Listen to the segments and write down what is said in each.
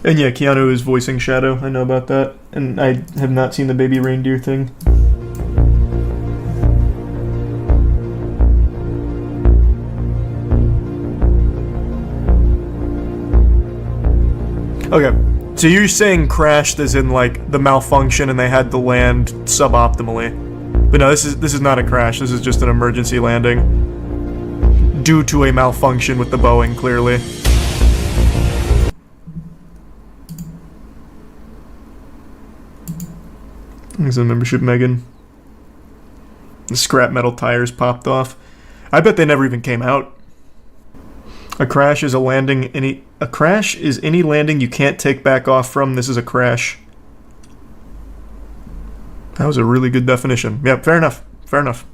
And yeah, Keanu is voicing Shadow. I know about that. And I have not seen the baby reindeer thing. Okay, so you're saying crashed as in like the malfunction and they had to land suboptimally. But no, this is not a crash, this is just an emergency landing. Due to a malfunction with the Boeing, clearly. Thanks for the membership, Megan. The scrap metal tires popped off. I bet they never even came out. A crash is a crash is any landing you can't take back off from. This is a crash. That was a really good definition. Yeah, fair enough. Fair enough.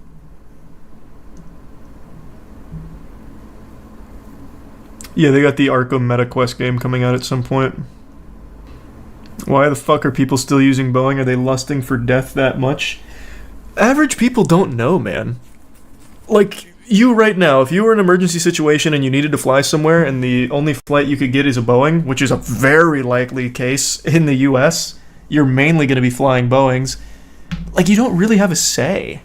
Yeah, they got the Arkham MetaQuest game coming out at some point. Why the fuck are people still using Boeing? Are they lusting for death that much? Average people don't know, man. Like, you right now, if you were in an emergency situation and you needed to fly somewhere and the only flight you could get is a Boeing, which is a very likely case in the US, you're mainly going to be flying Boeings. Like, you don't really have a say.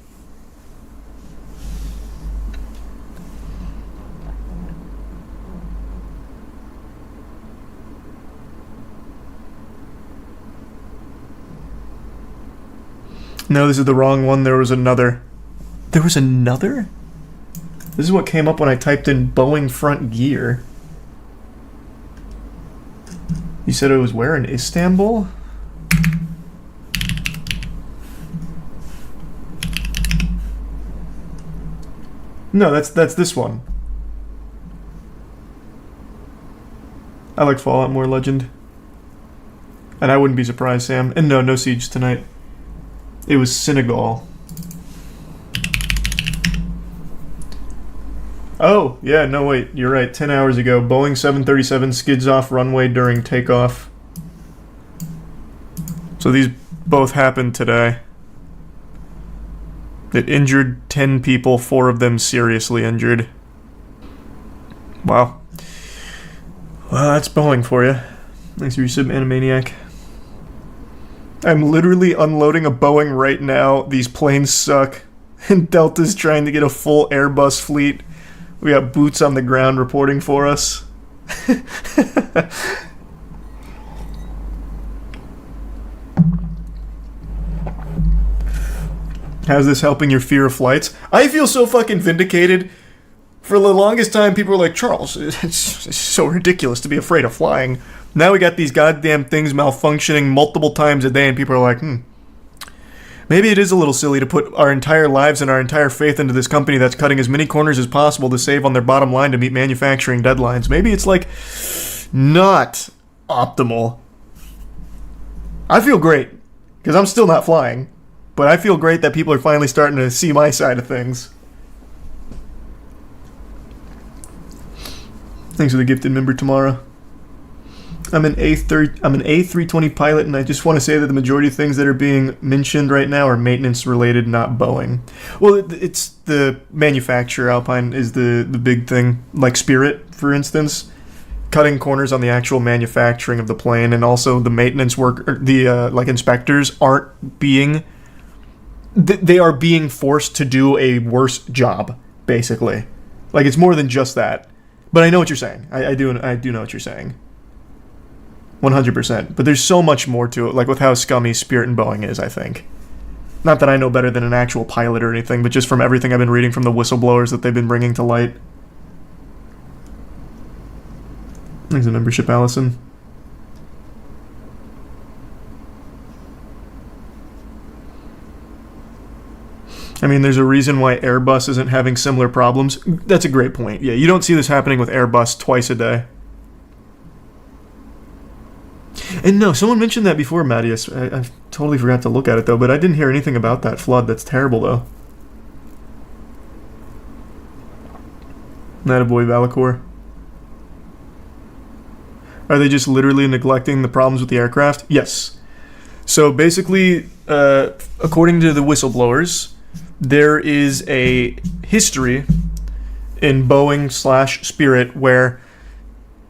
No, this is the wrong one. There was another. There was another? This is what came up when I typed in Boeing front gear. You said it was where? In Istanbul? No, that's this one. I like Fallout more, Legend. And I wouldn't be surprised, Sam. And no Siege tonight. It was Senegal. Oh, yeah, no, wait, you're right. 10 hours ago, Boeing 737 skids off runway during takeoff. So these both happened today. It injured 10 people, 4 of them seriously injured. Wow. Well, that's Boeing for you. Thanks for your sub, Animaniac. I'm literally unloading a Boeing right now. These planes suck. And Delta's trying to get a full Airbus fleet. We got boots on the ground reporting for us. How's this helping your fear of flights? I feel so fucking vindicated. For the longest time, people were like, Charles, it's so ridiculous to be afraid of flying. Now we got these goddamn things malfunctioning multiple times a day, and people are like, maybe it is a little silly to put our entire lives and our entire faith into this company that's cutting as many corners as possible to save on their bottom line to meet manufacturing deadlines. Maybe it's like not optimal. I feel great because I'm still not flying, but I feel great that people are finally starting to see my side of things. Thanks for the gifted member tomorrow. I'm an A320 pilot, and I just want to say that the majority of things that are being mentioned right now are maintenance related, not Boeing. Well, it's the manufacturer. Alpine is the big thing, like Spirit, for instance, cutting corners on the actual manufacturing of the plane, and also the maintenance work, like inspectors aren't being. They are being forced to do a worse job, basically. Like, it's more than just that. But I know what you're saying. I do know what you're saying. 100%. But there's so much more to it, like with how scummy Spirit and Boeing is, I think. Not that I know better than an actual pilot or anything, but just from everything I've been reading from the whistleblowers that they've been bringing to light. Thanks for the membership, Allison. I mean, there's a reason why Airbus isn't having similar problems. That's a great point. Yeah, you don't see this happening with Airbus twice a day. And no, someone mentioned that before, Mattias. I totally forgot to look at it, though, but I didn't hear anything about that flood. That's terrible, though. Attaboy, Valacor. Are they just literally neglecting the problems with the aircraft? Yes. So basically, according to the whistleblowers, there is a history in Boeing/Spirit where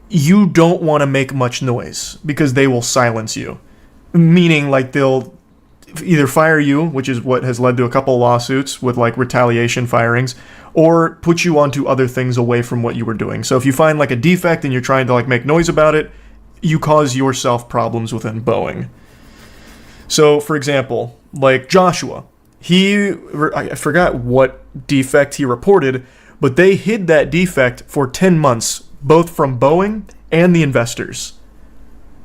you don't want to make much noise because they will silence you. Meaning, like, they'll either fire you, which is what has led to a couple lawsuits with like retaliation firings, or put you onto other things away from what you were doing. So if you find like a defect and you're trying to like make noise about it, you cause yourself problems within Boeing. So for example, like Joshua, I forgot what defect he reported, but they hid that defect for 10 months, both from Boeing and the investors.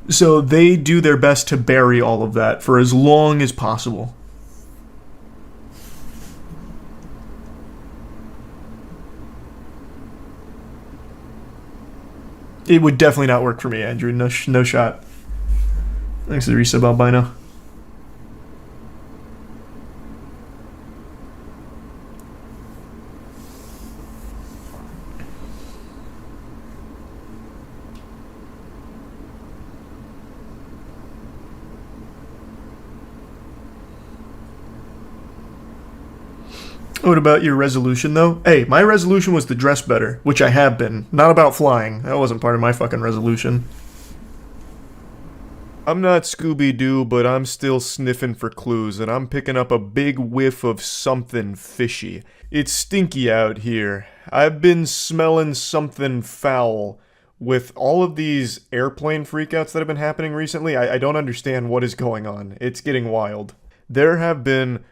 So they do their best to bury all of that for as long as possible. It would definitely not work for me, Andrew. No shot. Thanks to the resub albino. What about your resolution, though? Hey, my resolution was to dress better, which I have been. Not about flying. That wasn't part of my fucking resolution. I'm not Scooby-Doo, but I'm still sniffing for clues, and I'm picking up a big whiff of something fishy. It's stinky out here. I've been smelling something foul. With all of these airplane freakouts that have been happening recently, I don't understand what is going on. It's getting wild. There have been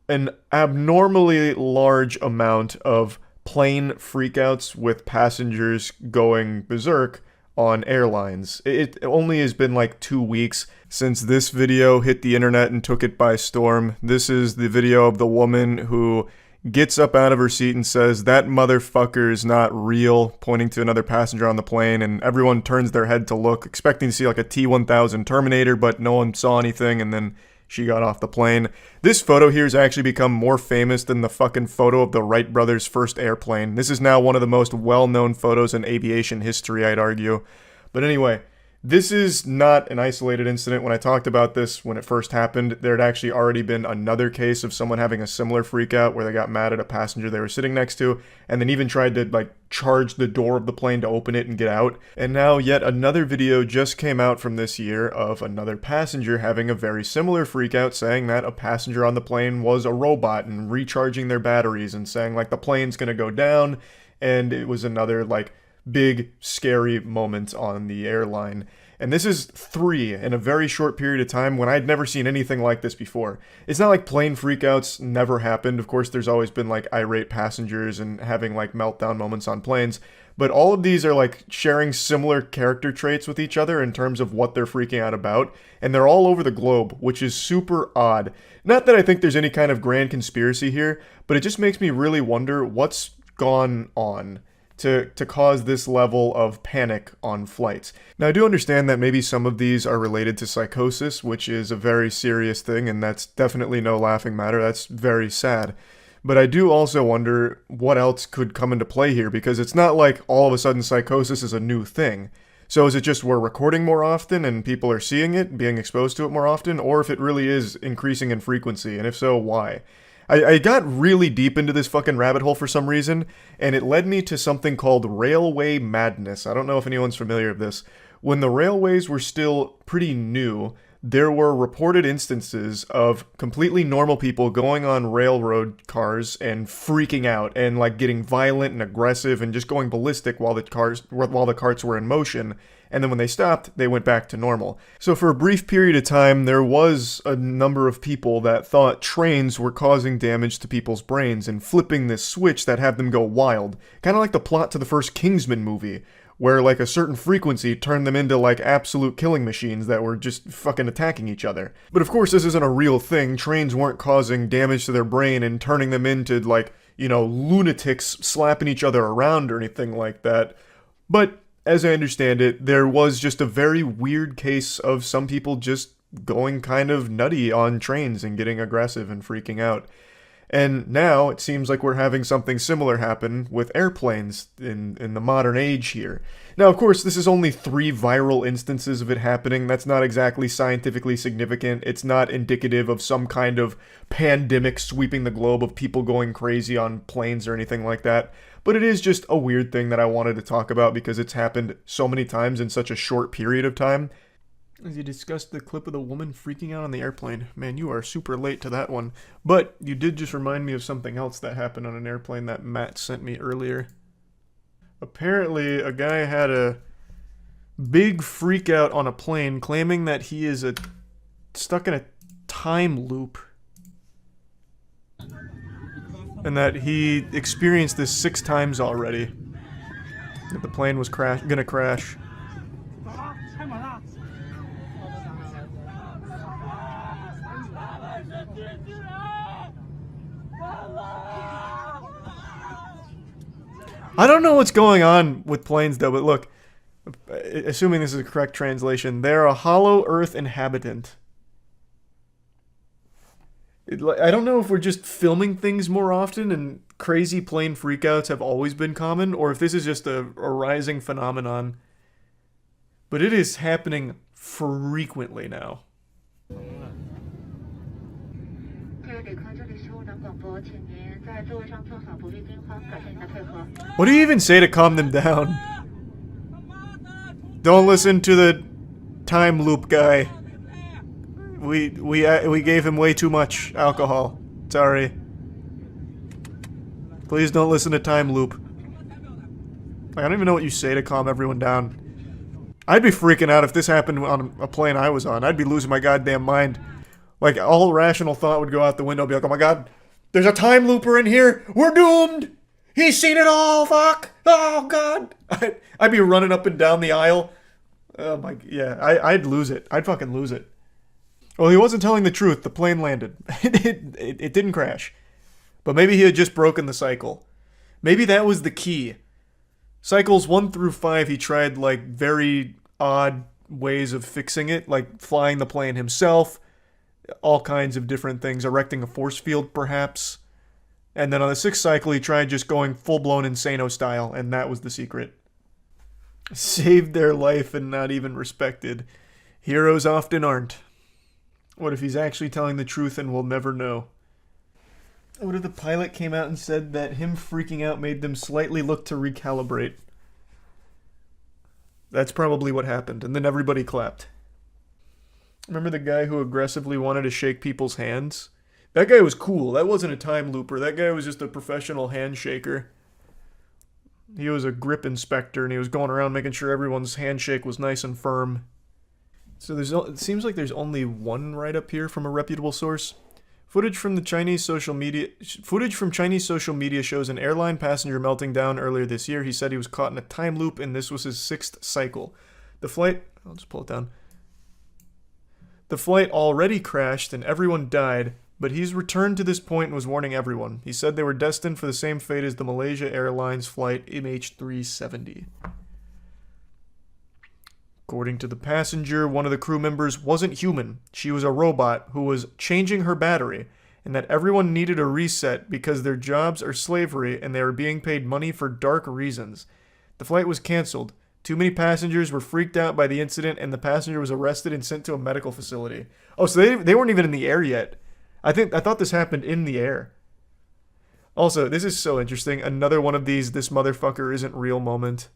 an abnormally large amount of plane freakouts with passengers going berserk on airlines. It only has been like 2 weeks since this video hit the internet and took it by storm. This is the video of the woman who gets up out of her seat and says, "That motherfucker is not real," pointing to another passenger on the plane, and everyone turns their head to look, expecting to see like a T-1000 Terminator, but no one saw anything, and then she got off the plane. This photo here has actually become more famous than the fucking photo of the Wright brothers' first airplane. This is now one of the most well-known photos in aviation history, I'd argue. But anyway, this is not an isolated incident. When I talked about this when it first happened, there had actually already been another case of someone having a similar freakout where they got mad at a passenger they were sitting next to and then even tried to like charge the door of the plane to open it and get out. And now yet another video just came out from this year of another passenger having a very similar freakout, saying that a passenger on the plane was a robot and recharging their batteries and saying like the plane's gonna go down, and it was another like big scary moment on the airline. And this is 3 in a very short period of time when I'd never seen anything like this before. It's not like plane freakouts never happened. Of course, there's always been like irate passengers and having like meltdown moments on planes. But all of these are like sharing similar character traits with each other in terms of what they're freaking out about. And they're all over the globe, which is super odd. Not that I think there's any kind of grand conspiracy here, but it just makes me really wonder what's gone on to cause this level of panic on flights. Now, I do understand that maybe some of these are related to psychosis, which is a very serious thing, and that's definitely no laughing matter. That's very sad. But I do also wonder what else could come into play here, because it's not like all of a sudden psychosis is a new thing. So is it just we're recording more often and people are seeing it, being exposed to it more often, or if it really is increasing in frequency, and if so, why? I got really deep into this fucking rabbit hole for some reason, and it led me to something called railway madness. I don't know if anyone's familiar with this. When the railways were still pretty new, there were reported instances of completely normal people going on railroad cars and freaking out and like getting violent and aggressive and just going ballistic while the carts were in motion. And then when they stopped, they went back to normal. So for a brief period of time, there was a number of people that thought trains were causing damage to people's brains and flipping this switch that had them go wild. Kind of like the plot to the first Kingsman movie, where like a certain frequency turned them into like absolute killing machines that were just fucking attacking each other. But of course this isn't a real thing. Trains weren't causing damage to their brain and turning them into like, you know, lunatics slapping each other around or anything like that. But as I understand it, there was just a very weird case of some people just going kind of nutty on trains and getting aggressive and freaking out. And now it seems like we're having something similar happen with airplanes in the modern age here. Now, of course, this is only 3 viral instances of it happening. That's not exactly scientifically significant. It's not indicative of some kind of pandemic sweeping the globe of people going crazy on planes or anything like that. but it is just a weird thing that I wanted to talk about because it's happened so many times in such a short period of time. As you discussed the clip of the woman freaking out on the airplane. Man, you are super late to that one. But you did just remind me of something else that happened on an airplane that Matt sent me earlier. Apparently, a guy had a big freak out on a plane claiming that he is stuck in a time loop. And that he experienced this 6 times already. That the plane was gonna crash. I don't know what's going on with planes though, but look, assuming this is a correct translation, they're a hollow earth inhabitant. I don't know if we're just filming things more often and crazy plane freakouts have always been common, or if this is just a rising phenomenon. But it is happening frequently now. What do you even say to calm them down? Don't listen to the time loop guy. We gave him way too much alcohol. Sorry. Please don't listen to time loop. I don't even know what you say to calm everyone down. I'd be freaking out if this happened on a plane I was on. I'd be losing my goddamn mind. Like, all rational thought would go out the window. I'd be like, oh my god, there's a time looper in here. We're doomed. He's seen it all. Fuck. Oh god. I'd be running up and down the aisle. Oh my, yeah, I'd lose it. I'd fucking lose it. Well, he wasn't telling the truth. The plane landed. It didn't crash. But maybe he had just broken the cycle. Maybe that was the key. Cycles 1 through 5, he tried, like, very odd ways of fixing it, like flying the plane himself, all kinds of different things, erecting a force field, perhaps. And then on the 6th cycle, he tried just going full-blown Insano style, and that was the secret. Saved their life and not even respected. Heroes often aren't. What if he's actually telling the truth and we'll never know? What if the pilot came out and said that him freaking out made them slightly look to recalibrate? That's probably what happened, and then everybody clapped. Remember the guy who aggressively wanted to shake people's hands? That guy was cool. That wasn't a time looper. That guy was just a professional handshaker. He was a grip inspector, and he was going around making sure everyone's handshake was nice and firm. So it seems like there's only one write-up here from a reputable source. Footage from Chinese social media shows an airline passenger melting down earlier this year. He said he was caught in a time loop, and this was his 6th cycle. I'll just pull it down. The flight already crashed, and everyone died, but he's returned to this point and was warning everyone. He said they were destined for the same fate as the Malaysia Airlines flight MH370. According to the passenger, one of the crew members wasn't human. She was a robot who was changing her battery, and that everyone needed a reset because their jobs are slavery and they were being paid money for dark reasons. The flight was canceled. Too many passengers were freaked out by the incident, and the passenger was arrested and sent to a medical facility. Oh, so they weren't even in the air yet. I thought this happened in the air. Also, this is so interesting. Another one of these "this motherfucker isn't real" moment.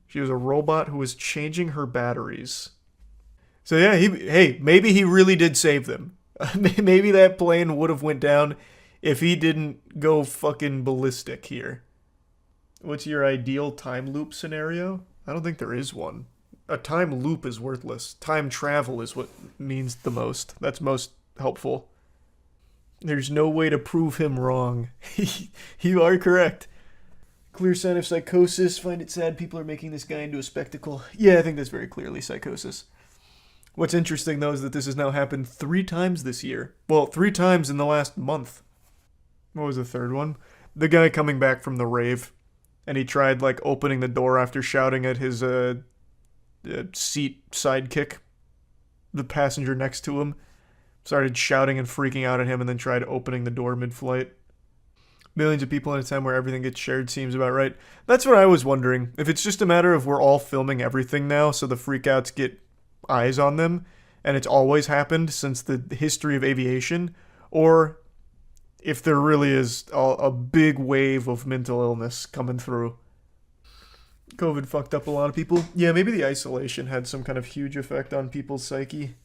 She was a robot who was changing her batteries. So yeah, maybe he really did save them. Maybe that plane would have went down if he didn't go fucking ballistic here. What's your ideal time loop scenario? I don't think there is one. A time loop is worthless. Time travel is what means the most. That's most helpful. There's no way to prove him wrong. You are correct. Clear sign of psychosis. Find it sad people are making this guy into a spectacle. Yeah, I think that's very clearly psychosis. What's interesting, though, is that this has now happened 3 times this year. Well, 3 times in the last month. What was the third one? The guy coming back from the rave, and he tried, like, opening the door after shouting at his seat sidekick. The passenger next to him started shouting and freaking out at him and then tried opening the door mid-flight. Millions of people in a time where everything gets shared seems about right. That's what I was wondering. If it's just a matter of we're all filming everything now, so the freakouts get eyes on them, and it's always happened since the history of aviation, or if there really is a big wave of mental illness coming through. COVID fucked up a lot of people. Yeah, maybe the isolation had some kind of huge effect on people's psyche.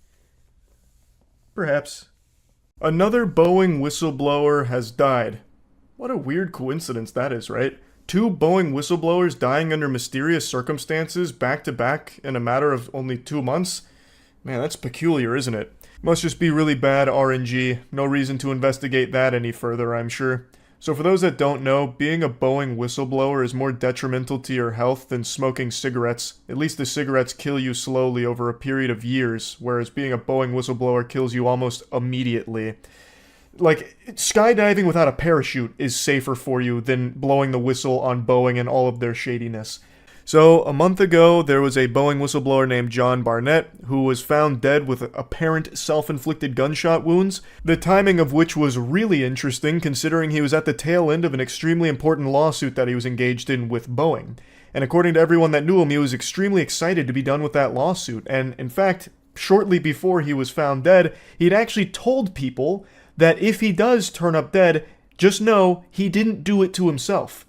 Perhaps. Another Boeing whistleblower has died. What a weird coincidence that is, right? 2 Boeing whistleblowers dying under mysterious circumstances back to back in a matter of only 2 months? Man, that's peculiar, isn't it? Must just be really bad RNG. No reason to investigate that any further, I'm sure. So for those that don't know, being a Boeing whistleblower is more detrimental to your health than smoking cigarettes. At least the cigarettes kill you slowly over a period of years, whereas being a Boeing whistleblower kills you almost immediately. Like, skydiving without a parachute is safer for you than blowing the whistle on Boeing and all of their shadiness. So, a month ago, there was a Boeing whistleblower named John Barnett who was found dead with apparent self-inflicted gunshot wounds, the timing of which was really interesting considering he was at the tail end of an extremely important lawsuit that he was engaged in with Boeing. And according to everyone that knew him, he was extremely excited to be done with that lawsuit, and in fact, shortly before he was found dead, he'd actually told people that if he does turn up dead, just know he didn't do it to himself.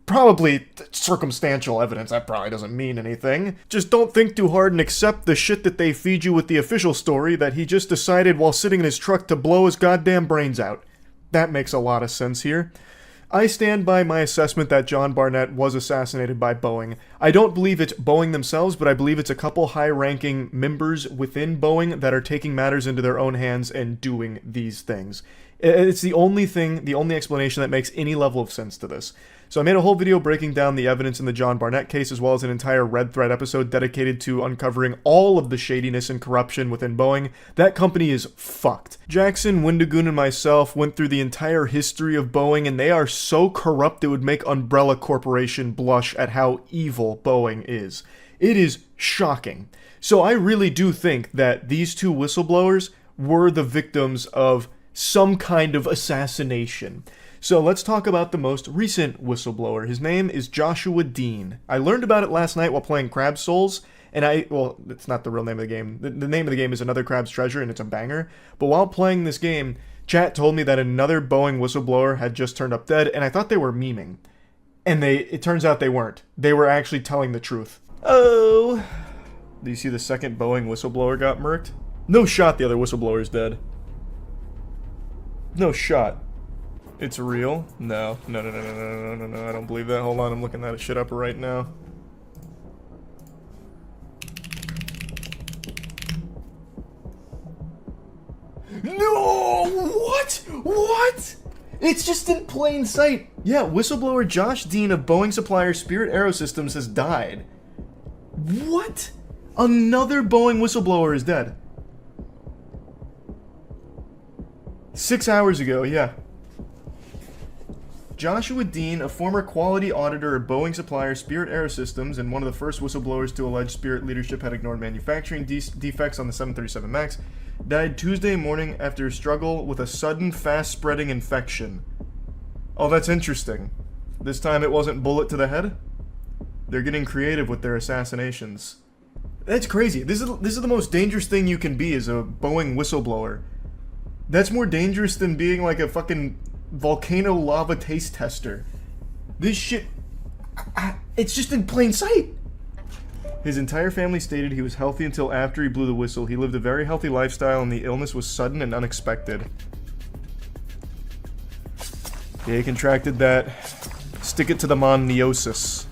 Probably circumstantial evidence, that probably doesn't mean anything. Just don't think too hard and accept the shit that they feed you with the official story that he just decided while sitting in his truck to blow his goddamn brains out. That makes a lot of sense here. I stand by my assessment that John Barnett was assassinated by Boeing. I don't believe it's Boeing themselves, but I believe it's a couple high-ranking members within Boeing that are taking matters into their own hands and doing these things. It's the only explanation that makes any level of sense to this. So I made a whole video breaking down the evidence in the John Barnett case, as well as an entire Red Thread episode dedicated to uncovering all of the shadiness and corruption within Boeing. That company is fucked. Jackson, Windigoon, and myself went through the entire history of Boeing, and they are so corrupt it would make Umbrella Corporation blush at how evil Boeing is. It is shocking. So I really do think that these 2 whistleblowers were the victims of some kind of assassination. So let's talk about the most recent whistleblower. His name is Joshua Dean. I learned about it last night while playing Crab Souls, and it's not the real name of the game. The name of the game is Another Crab's Treasure, and it's a banger. But while playing this game, chat told me that another Boeing whistleblower had just turned up dead, and I thought they were memeing. And it turns out they weren't. They were actually telling the truth. Oh. Do you see the second Boeing whistleblower got murked? No shot the other whistleblower is dead. No shot. It's real? No, I don't believe that. Hold on, I'm looking that shit up right now. No! What? It's just in plain sight. Yeah, whistleblower Josh Dean of Boeing supplier Spirit Aerosystems has died. What? Another Boeing whistleblower is dead. 6 hours ago, yeah. Joshua Dean, a former quality auditor at Boeing supplier Spirit Aerosystems and one of the first whistleblowers to allege Spirit leadership had ignored manufacturing defects on the 737 MAX, died Tuesday morning after a struggle with a sudden, fast-spreading infection. Oh, that's interesting. This time it wasn't bullet to the head? They're getting creative with their assassinations. That's crazy. This is the most dangerous thing you can be as a Boeing whistleblower. That's more dangerous than being like a fucking volcano lava taste tester. This shit, it's just in plain sight. His entire family stated he was healthy until after he blew the whistle. He lived a very healthy lifestyle and the illness was sudden and unexpected. He contracted that. Stick it to the moniosis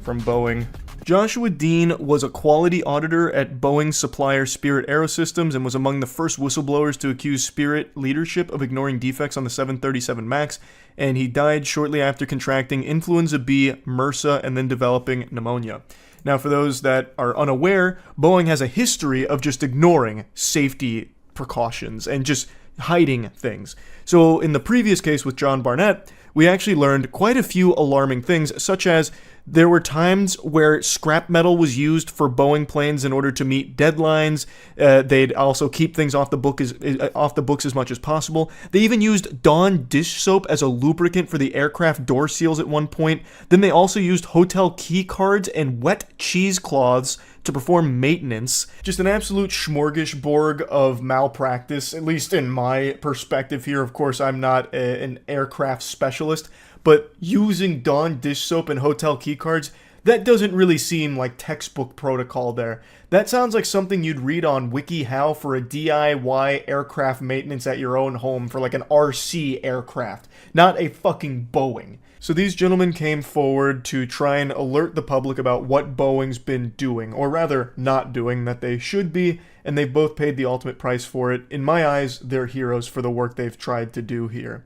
from Boeing. Joshua Dean was a quality auditor at Boeing supplier Spirit Aerosystems and was among the first whistleblowers to accuse Spirit leadership of ignoring defects on the 737 MAX, and he died shortly after contracting influenza B, MRSA, and then developing pneumonia. Now, for those that are unaware, Boeing has a history of just ignoring safety precautions and just hiding things. So in the previous case with John Barnett, we actually learned quite a few alarming things, such as there were times where scrap metal was used for Boeing planes in order to meet deadlines. They'd also keep things off the books as much as possible. They even used Dawn dish soap as a lubricant for the aircraft door seals at one point. Then they also used hotel key cards and wet cheesecloths to perform maintenance. Just an absolute smorgasbord of malpractice, at least in my perspective here. Of course, I'm not an aircraft specialist, but using Dawn dish soap and hotel keycards, that doesn't really seem like textbook protocol there. That sounds like something you'd read on WikiHow for a DIY aircraft maintenance at your own home for like an RC aircraft, not a fucking Boeing. So these gentlemen came forward to try and alert the public about what Boeing's been doing, or rather not doing, that they should be, and they've both paid the ultimate price for it. In my eyes, they're heroes for the work they've tried to do here.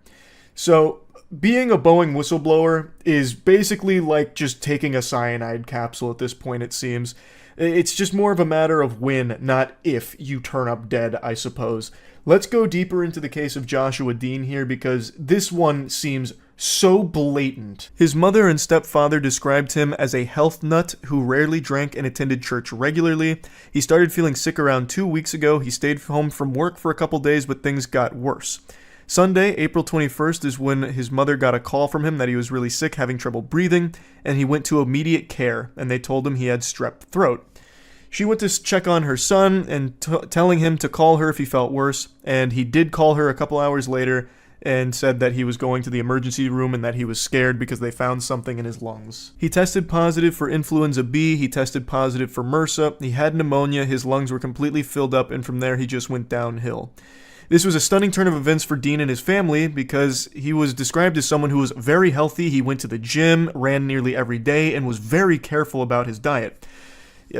So, being a Boeing whistleblower is basically like just taking a cyanide capsule at this point, it seems. It's just more of a matter of when, not if, you turn up dead, I suppose. Let's go deeper into the case of Joshua Dean here, because this one seems so blatant. His mother and stepfather described him as a health nut who rarely drank and attended church regularly. He started feeling sick around 2 weeks ago. He stayed home from work for a couple days, but things got worse. Sunday, April 21st, is when his mother got a call from him that he was really sick, having trouble breathing, and he went to immediate care, and they told him he had strep throat. She went to check on her son and telling him to call her if he felt worse, and he did call her a couple hours later and said that he was going to the emergency room and that he was scared because they found something in his lungs. He tested positive for influenza B, he tested positive for MRSA, he had pneumonia, his lungs were completely filled up, and from there he just went downhill. This was a stunning turn of events for Dean and his family because he was described as someone who was very healthy. He went to the gym, ran nearly every day, and was very careful about his diet.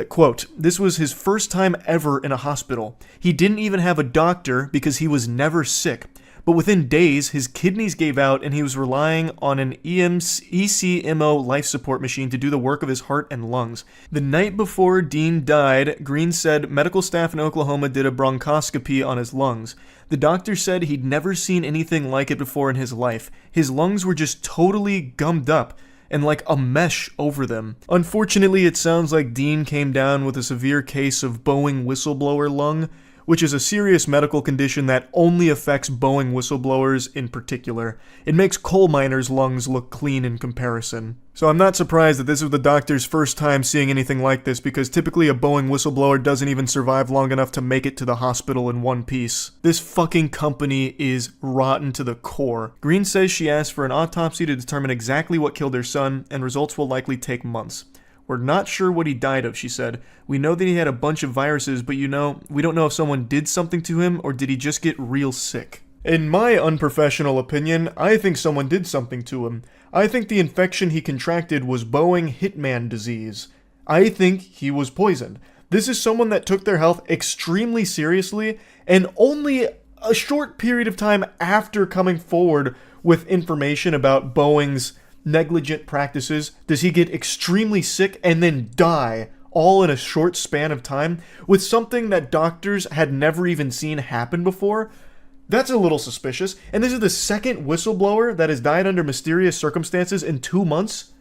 Quote, "This was his first time ever in a hospital. He didn't even have a doctor because he was never sick. But within days, his kidneys gave out and he was relying on an ECMO life support machine to do the work of his heart and lungs. The night before Dean died, Green said medical staff in Oklahoma did a bronchoscopy on his lungs. The doctor said he'd never seen anything like it before in his life. His lungs were just totally gummed up and like a mesh over them. Unfortunately, it sounds like Dean came down with a severe case of Boeing whistleblower lung, which is a serious medical condition that only affects Boeing whistleblowers in particular. It makes coal miners' lungs look clean in comparison. So I'm not surprised that this was the doctor's first time seeing anything like this, because typically a Boeing whistleblower doesn't even survive long enough to make it to the hospital in one piece. This fucking company is rotten to the core. Green says she asked for an autopsy to determine exactly what killed her son, and results will likely take months. We're not sure what he died of, she said. We know that he had a bunch of viruses, but we don't know if someone did something to him or did he just get real sick. In my unprofessional opinion, I think someone did something to him. I think the infection he contracted was Boeing hitman disease. I think he was poisoned. This is someone that took their health extremely seriously, and only a short period of time after coming forward with information about Boeing's negligent practices does he get extremely sick and then die, all in a short span of time, with something that doctors had never even seen happen before. That's a little suspicious. And this is the second whistleblower that has died under mysterious circumstances in 2 months.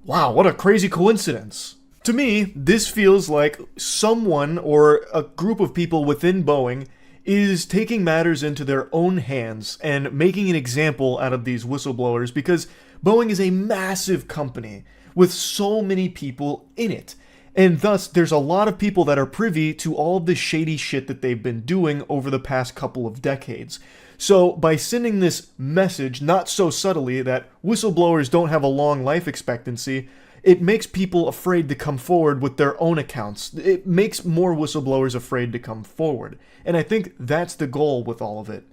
Wow, what a crazy coincidence. To me, this feels like someone or a group of people within Boeing is taking matters into their own hands and making an example out of these whistleblowers, because Boeing is a massive company with so many people in it. And thus, there's a lot of people that are privy to all of the shady shit that they've been doing over the past couple of decades. So, by sending this message, not so subtly, that whistleblowers don't have a long life expectancy, it makes people afraid to come forward with their own accounts. It makes more whistleblowers afraid to come forward. And I think that's the goal with all of it.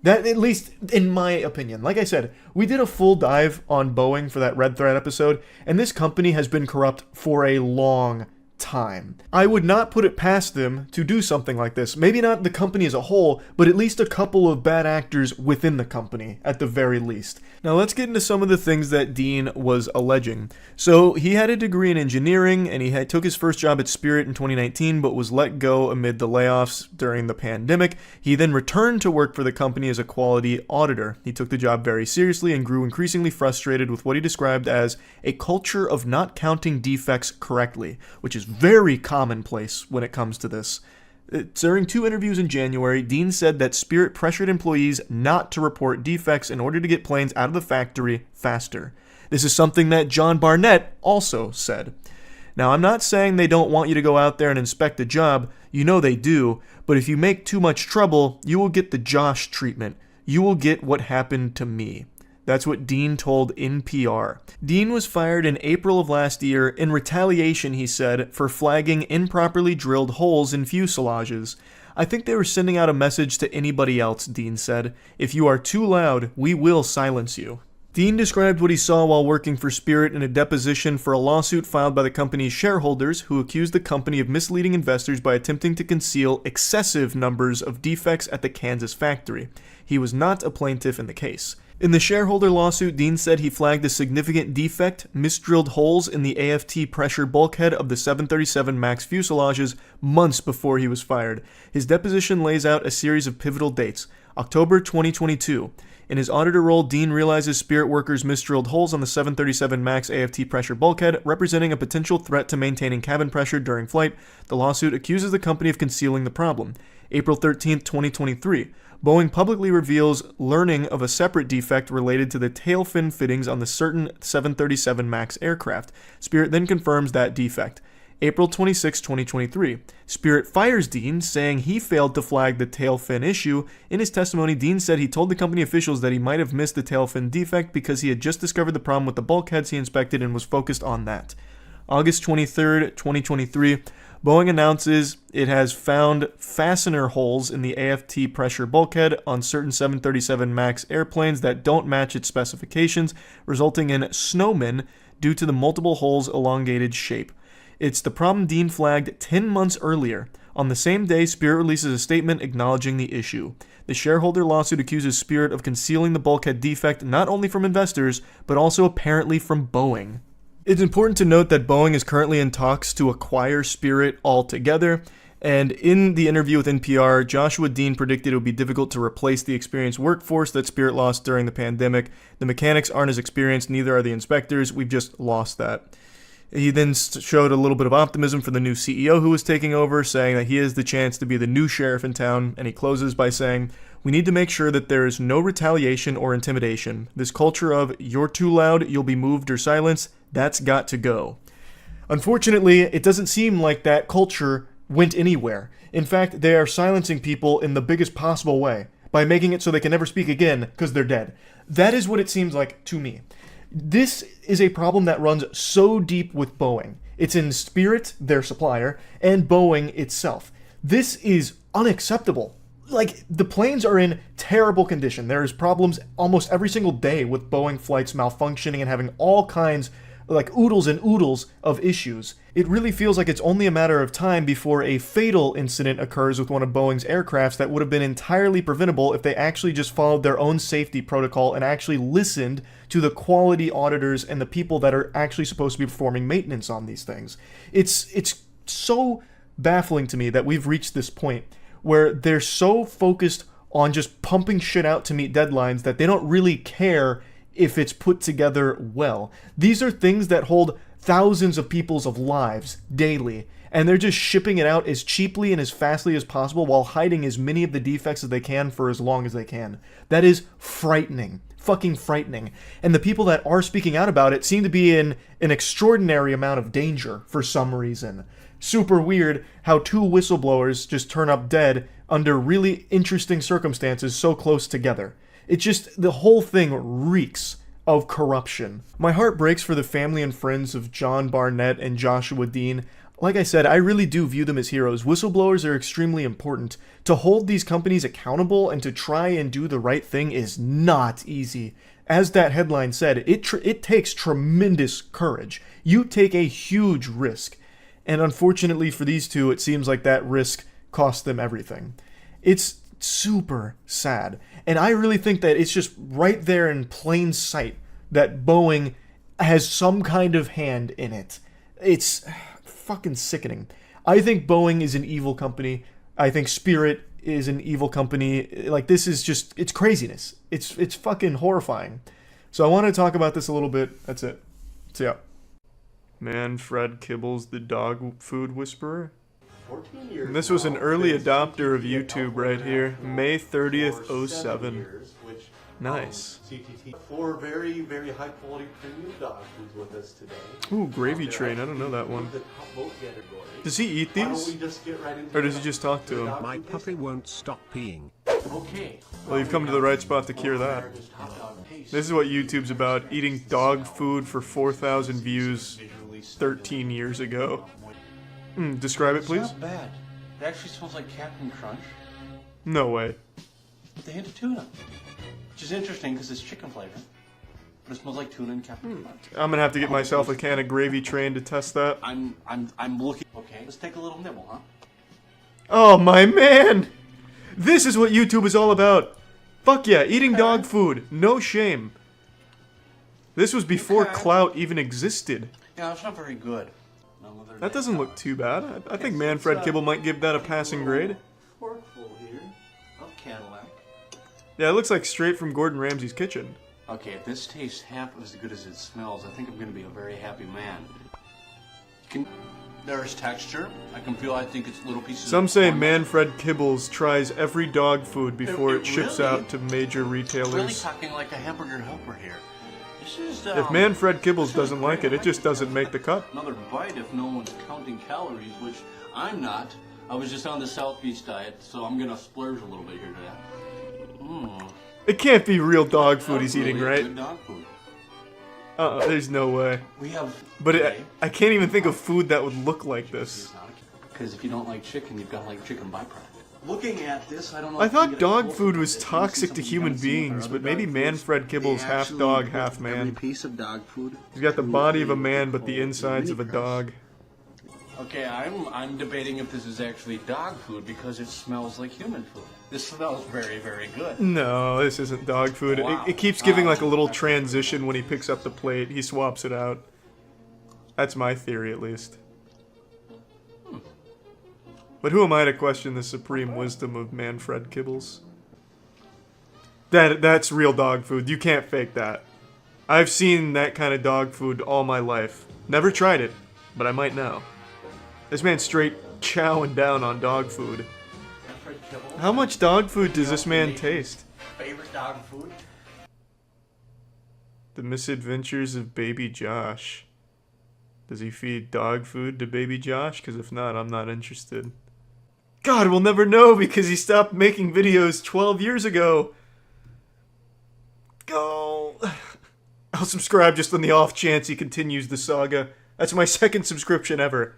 That, at least in my opinion. Like I said, we did a full dive on Boeing for that Red Thread episode, and this company has been corrupt for a long time. I would not put it past them to do something like this. Maybe not the company as a whole, but at least a couple of bad actors within the company, at the very least. Now let's get into some of the things that Dean was alleging. So he had a degree in engineering, and he took his first job at Spirit in 2019, but was let go amid the layoffs during the pandemic. He then returned to work for the company as a quality auditor. He took the job very seriously and grew increasingly frustrated with what he described as a culture of not counting defects correctly, which is very commonplace when it comes to this. During 2 interviews in January, Dean said that Spirit pressured employees not to report defects in order to get planes out of the factory faster. This is something that John Barnett also said. Now, I'm not saying they don't want you to go out there and inspect the job. You know they do. But if you make too much trouble, you will get the Josh treatment. You will get what happened to me. That's what Dean told NPR. Dean was fired in April of last year in retaliation, he said, for flagging improperly drilled holes in fuselages. I think they were sending out a message to anybody else, Dean said. If you are too loud, we will silence you. Dean described what he saw while working for Spirit in a deposition for a lawsuit filed by the company's shareholders who accused the company of misleading investors by attempting to conceal excessive numbers of defects at the Kansas factory. He was not a plaintiff in the case. In the shareholder lawsuit, Dean said he flagged a significant defect, misdrilled holes in the AFT pressure bulkhead of the 737 MAX fuselages months before he was fired. His deposition lays out a series of pivotal dates. October 2022. In his auditor role, Dean realizes Spirit workers misdrilled holes on the 737 MAX AFT pressure bulkhead, representing a potential threat to maintaining cabin pressure during flight. The lawsuit accuses the company of concealing the problem. April 13, 2023. Boeing publicly reveals learning of a separate defect related to the tail fin fittings on the certain 737 MAX aircraft. Spirit then confirms that defect. April 26, 2023. Spirit fires Dean, saying he failed to flag the tail fin issue. In his testimony, Dean said he told the company officials that he might have missed the tail fin defect because he had just discovered the problem with the bulkheads he inspected and was focused on that. August 23, 2023. Boeing announces it has found fastener holes in the AFT pressure bulkhead on certain 737 MAX airplanes that don't match its specifications, resulting in snowmen due to the multiple holes' elongated shape. It's the problem Dean flagged 10 months earlier. On the same day, Spirit releases a statement acknowledging the issue. The shareholder lawsuit accuses Spirit of concealing the bulkhead defect not only from investors, but also apparently from Boeing. It's important to note that Boeing is currently in talks to acquire Spirit altogether, and in the interview with NPR, Joshua Dean predicted it would be difficult to replace the experienced workforce that Spirit lost during the pandemic. The mechanics aren't as experienced, neither are the inspectors. We've just lost that. He then showed a little bit of optimism for the new CEO who was taking over, saying that he has the chance to be the new sheriff in town, and he closes by saying, "We need to make sure that there is no retaliation or intimidation. This culture of, you're too loud, you'll be moved or silenced, that's got to go." Unfortunately, it doesn't seem like that culture went anywhere. In fact, they are silencing people in the biggest possible way, by making it so they can never speak again because they're dead. That is what it seems like to me. This is a problem that runs so deep with Boeing. It's in Spirit, their supplier, and Boeing itself. This is unacceptable. Like, the planes are in terrible condition. There is problems almost every single day with Boeing flights malfunctioning and having all kinds, like oodles and oodles of issues. It really feels like it's only a matter of time before a fatal incident occurs with one of Boeing's aircrafts that would have been entirely preventable if they actually just followed their own safety protocol and actually listened to the quality auditors and the people that are actually supposed to be performing maintenance on these things. It's so baffling to me that we've reached this point where they're so focused on just pumping shit out to meet deadlines that they don't really care if it's put together well. These are things that hold thousands of people's lives daily, and they're just shipping it out as cheaply and as fastly as possible while hiding as many of the defects as they can for as long as they can. That is frightening. Fucking frightening. And the people that are speaking out about it seem to be in an extraordinary amount of danger for some reason. Super weird how two whistleblowers just turn up dead under really interesting circumstances so close together. It just, the whole thing reeks of corruption. My heart breaks for the family and friends of John Barnett and Joshua Dean. Like I said, I really do view them as heroes. Whistleblowers are extremely important. To hold these companies accountable and to try and do the right thing is not easy. As that headline said, it takes tremendous courage. You take a huge risk. And unfortunately for these two, it seems like that risk cost them everything. It's super sad. And I really think that it's just right there in plain sight that Boeing has some kind of hand in it. It's fucking sickening. I think Boeing is an evil company. I think Spirit is an evil company. Like, this is just, it's craziness. It's fucking horrifying. So I want to talk about this a little bit. That's it. So yeah. Man, Fred Kibble's the dog food whisperer. This was an early adopter of YouTube right here, May 30th, 07. Nice. CTT. 4 very, very high quality premium dog foods with us today. Ooh, gravy train. I don't know that one. Does he eat these? Or does he just talk to him? My puppy won't stop peeing. Okay. Well, you've come to the right spot to cure that. This is what YouTube's about. Eating dog food for 4,000 views 13 years ago. Describe it, please. It's not bad. It actually smells like Captain Crunch No way. with a hint of tuna. Which is interesting because it's chicken flavor. But it smells like tuna and Captain Crunch. I'm gonna have to get myself a can of gravy train to test that. I'm looking. Okay, let's take a little nibble, huh? Oh, my man! This is what YouTube is all about. Fuck yeah, eating dog food. No shame. This was before clout even existed. Yeah, it's not very good. That doesn't look too bad. I think Manfred Kibble might give that a passing grade. Forkful here of Cadillac. Yeah, it looks like straight from Gordon Ramsay's kitchen. Okay, if this tastes half as good as it smells, I think I'm going to be a very happy man. There's texture. I can feel, I think it's little pieces Some of say corn. Manfred Kibbles tries every dog food before it ships really- out to major Really retailers. talking like a hamburger helper here. This is, If Manfred Kibbles doesn't like it, it just doesn't make the cut. Another bite if no one's counting calories, which I'm not. I was just on the Southeast diet, so I'm going to splurge a little bit here today. It can't be real dog food That's he's eating, really right? good dog food. There's no way. We have... But I can't even think of food that would look like this. Because if you don't like chicken, you've got to like chicken byproduct. Looking at this, I don't know. I if you thought get a dog closer food look was at it, you see toxic to something you human haven't seen with beings, our but other maybe dog Manfred foods. Kibble's They half actually dog, put half every man. piece of dog food. He's got the to body of a a man, but the mini insides of a press. dog. Okay, I'm debating if this is actually dog food because it smells like human food. This smells very, very good. No, this isn't dog food. Wow. It keeps giving like a little transition when he picks up the plate. He swaps it out. That's my theory, at least. But who am I to question the supreme wisdom of Manfred Kibbles? That's real dog food. You can't fake that. I've seen that kind of dog food all my life. Never tried it, but I might now. This man's straight chowing down on dog food. How much dog food does this man taste? Favorite dog food? The Misadventures of Baby Josh. Does he feed dog food to Baby Josh? Because if not, I'm not interested. God, we'll never know because he stopped making videos 12 years ago. Go. I'll subscribe just on the off chance he continues the saga. That's my second subscription ever.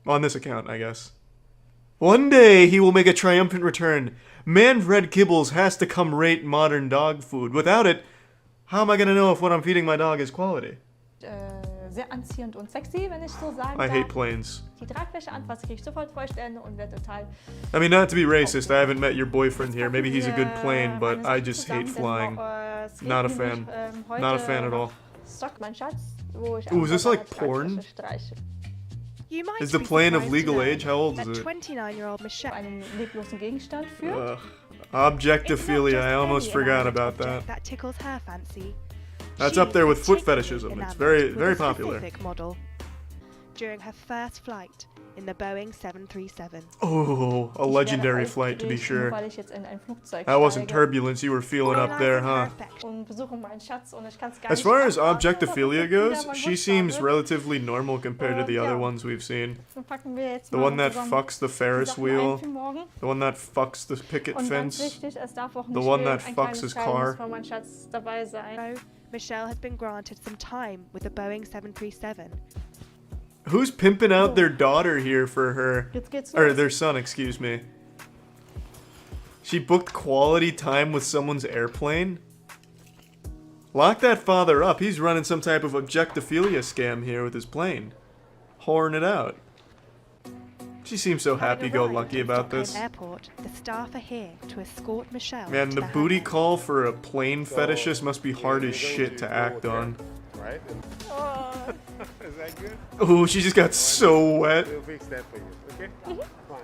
On this account, I guess. One day he will make a triumphant return. Manfred Kibbles has to come rate modern dog food. Without it, how am I gonna know if what I'm feeding my dog is quality? Sehr anziehend und sexy, wenn ich so sagen I hate darf. planes. Die Tragfläche an, was kriege ich sofort Vorstände und werde total... I mean, not to be racist, I haven't met your boyfriend here. Maybe he's a good plane, but I just hate flying. Not a fan. Not a fan at all. Stockt mein Schatz, wo ich Ooh, is this einfach like meine porn? Tragfläche streiche. You might Is the be plane of surprised legal to know age? How old is that it? 29-year-old Michelle Einen leblosen Gegenstand führt. Objectophilia, I almost forgot about that. That tickles her fancy. That's She up there with is foot particularly fetishism. It's enamored very, with very a popular. specific model. During her first flight in the Boeing 737. Oh, a legendary flight to be sure. Weil ich jetzt in ein Flugzeug That wasn't steige turbulence you were feeling up there, Realizing her huh? affection, und besuche meinen Schatz und ich kann's gar As nicht far as abwarten, objectophilia dass goes, wieder mein she Wunsch seems da wird. relatively normal compared to the other ones we've seen. Dann packen wir jetzt The mal one that zusammen fucks the die Ferris Sachen wheel, ein für morgen. the one that fucks the picket Und ganz fence. wichtig, es darf auch the nicht one fehlen, that ein fucks kleines his Teil car. muss von meinem Schatz dabei sein. so Michelle has been granted some time with the Boeing 737. Who's pimping out their daughter here for her? Jetzt geht's Or los. their son, excuse me. She booked quality time with someone's airplane? Lock that father up. He's running some type of objectophilia scam here with his plane. Whoring it out. She seems so Having happy-go-lucky arrived at about Stockholm this. Airport, the staff are here to escort Michelle Man, to the booty hangar. call for a plane fetishist must be hard as shit to act on. Right? Oh, Is that good? Oh, she just got so wet. We'll fix that for you, okay? Fine.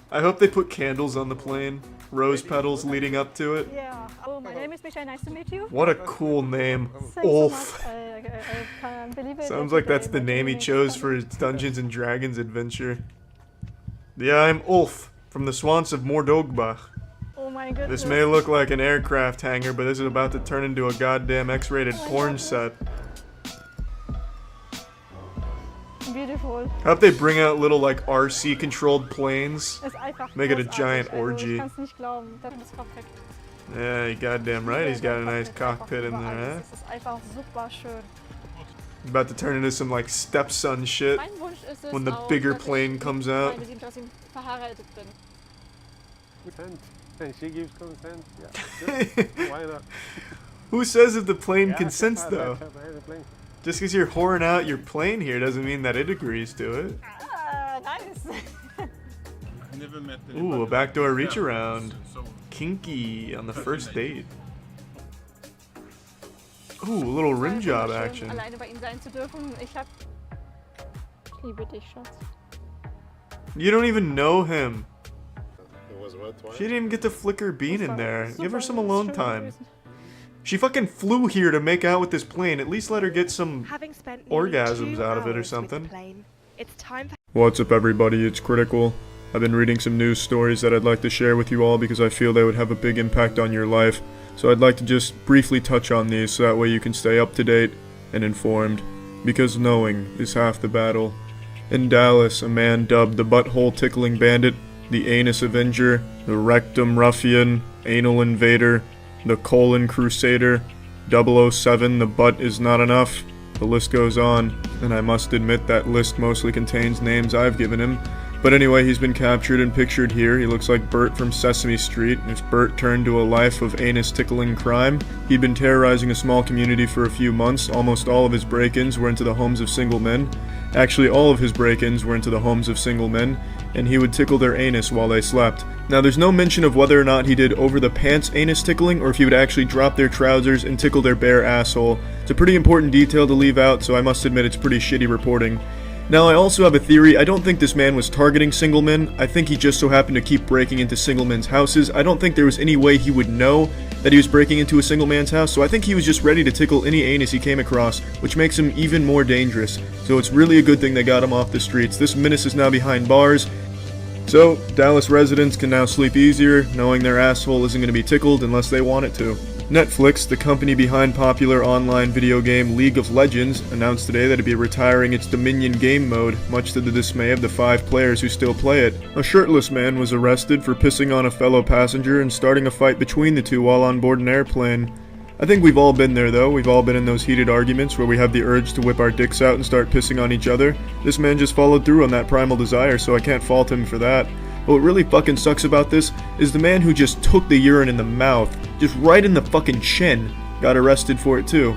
I hope they put candles on the plane. Rose petals leading up to it. yeah. Oh, my name is Michelle. Nice to meet you. What a cool name. Thanks Ulf. so much. I can't believe it. Sounds like that's the name he chose for his Dungeons and Dragons adventure. Yeah, I'm Ulf, from the Swamps of Mordogbach. my goodness. This may look like an aircraft hangar, but this is about to turn into a goddamn X-rated porn set. Beautiful. I hope they bring out little like RC controlled planes. Ist einfach Make it a großartig. giant Also, orgy. ich kann's nicht glauben. Das ist perfekt. Yeah, you're goddamn right. He's got a nice cockpit in there, Es ist einfach super schön. About to turn into some like stepson shit Mein Wunsch ist es when the auch, bigger dass plane ich comes mit out. meine 7 verheiratet bin. Consent. And she gives consent. Yeah. Good. Why not? Who says if the plane Yeah, consents I'd though? like to have the plane. Just because you're whoring out your plane here doesn't mean that it agrees to it. Ah, nice. Ooh, a backdoor reach around. Kinky on the first date. Ooh, a little rim job Wunderschön, action. alleine bei ihm sein zu dürfen. Ich liebe dich, Schatz. You don't even know him. It was what? Twice? She didn't even get to flick her bean in there. Give her some Super alone schön time. gewesen. She fucking flew here to make out with this plane. At least let her get some... Having spent nearly orgasms 2 out of it or hours with something. the plane, it's time for What's up everybody, it's Critical. I've been reading some news stories that I'd like to share with you all because I feel they would have a big impact on your life. So I'd like to just briefly touch on these so that way you can stay up to date and informed. Because knowing is half the battle. In Dallas, a man dubbed the Butthole Tickling Bandit, the Anus Avenger, the Rectum Ruffian, Anal Invader, the Colon Crusader, 007, the butt is not enough. The list goes on, and I must admit that list mostly contains names I've given him. But anyway, he's been captured and pictured here. He looks like Bert from Sesame Street. If Bert turned to a life of anus-tickling crime, he'd been terrorizing a small community for a few months. Almost all of his break-ins were into the homes of single men. Actually, all of his break-ins were into the homes of single men, and he would tickle their anus while they slept. Now, there's no mention of whether or not he did over-the-pants anus tickling, or if he would actually drop their trousers and tickle their bare asshole. It's a pretty important detail to leave out, so I must admit it's pretty shitty reporting. Now, I also have a theory. I don't think this man was targeting single men. I think he just so happened to keep breaking into single men's houses. I don't think there was any way he would know that he was breaking into a single man's house, so I think he was just ready to tickle any anus he came across, which makes him even more dangerous. So it's really a good thing they got him off the streets. This menace is now behind bars. So, Dallas residents can now sleep easier, knowing their asshole isn't going to be tickled unless they want it to. Netflix, the company behind popular online video game League of Legends, announced today that it'd be retiring its Dominion game mode, much to the dismay of the 5 players who still play it. A shirtless man was arrested for pissing on a fellow passenger and starting a fight between the two while on board an airplane. I think we've all been there though. We've all been in those heated arguments where we have the urge to whip our dicks out and start pissing on each other. This man just followed through on that primal desire, so I can't fault him for that. But what really fucking sucks about this is the man who just took the urine in the mouth, just right in the fucking chin, got arrested for it too.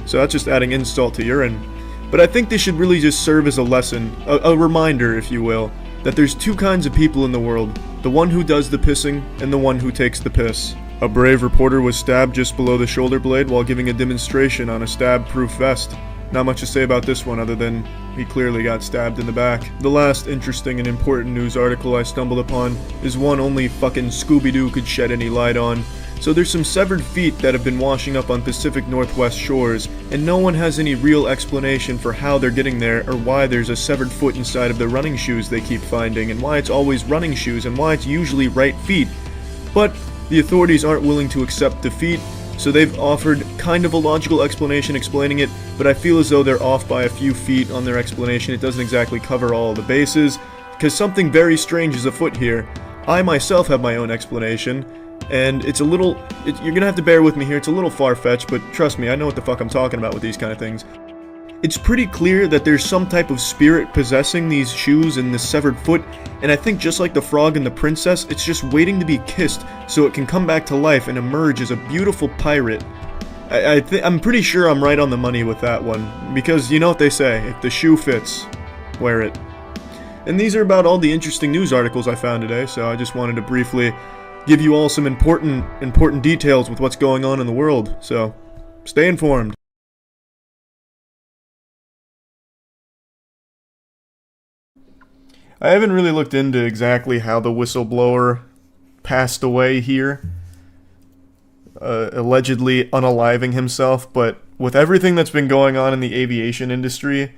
So that's just adding insult to urine. But I think this should really just serve as a lesson, a reminder, if you will, that there's 2 kinds of people in the world. The one who does the pissing, and the one who takes the piss. A brave reporter was stabbed just below the shoulder blade while giving a demonstration on a stab-proof vest. Not much to say about this one other than he clearly got stabbed in the back. The last interesting and important news article I stumbled upon is one only fucking Scooby-Doo could shed any light on. So there's some severed feet that have been washing up on Pacific Northwest shores, and no one has any real explanation for how they're getting there or why there's a severed foot inside of the running shoes they keep finding, and why it's always running shoes, and why it's usually right feet. But the authorities aren't willing to accept defeat, so they've offered kind of a logical explanation explaining it, but I feel as though they're off by a few feet on their explanation. It doesn't exactly cover all the bases, because something very strange is afoot here. I myself have my own explanation, and it's a little... you're gonna have to bear with me here, it's a little far-fetched, but trust me, I know what the fuck I'm talking about with these kind of things. It's pretty clear that there's some type of spirit possessing these shoes and this severed foot, and I think just like the frog and the princess, it's just waiting to be kissed so it can come back to life and emerge as a beautiful pirate. I'm pretty sure I'm right on the money with that one, because you know what they say, if the shoe fits, wear it. And these are about all the interesting news articles I found today, so I just wanted to briefly give you all some important details with what's going on in the world, so stay informed. I haven't really looked into exactly how the whistleblower passed away here, allegedly unaliving himself, but with everything that's been going on in the aviation industry,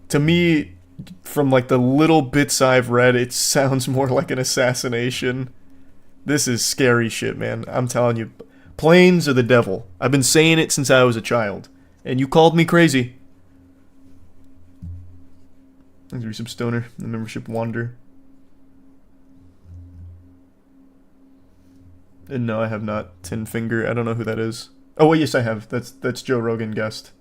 to me, from like the little bits I've read, it sounds more like an assassination This is scary shit, man. I'm telling you. Planes are the devil. I've been saying it since I was a child. And you called me crazy. Let's read some Stoner. The membership Wander. And no, I have not. Tin Finger. I don't know who that is. Oh, well, yes, I have. That's Joe Rogan guest.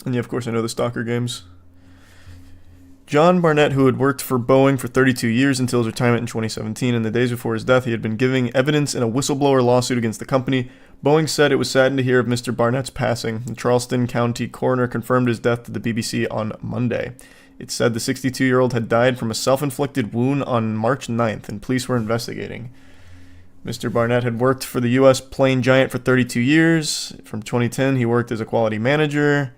And yeah, of course, I know the Stalker games. John Barnett, who had worked for Boeing for 32 years until his retirement in 2017, in the days before his death, he had been giving evidence in a whistleblower lawsuit against the company. Boeing said it was saddened to hear of Mr. Barnett's passing. The Charleston County coroner confirmed his death to the BBC on Monday. It said the 62-year-old had died from a self-inflicted wound on March 9th, and police were investigating. Mr. Barnett had worked for the U.S. plane giant for 32 years. From 2010, he worked as a quality manager.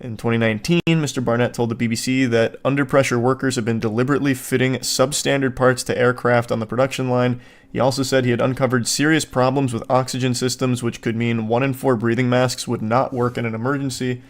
In 2019, Mr. Barnett told the BBC that under-pressure workers had been deliberately fitting substandard parts to aircraft on the production line. He also said he had uncovered serious problems with oxygen systems, which could mean 1 in 4 breathing masks would not work in an emergency.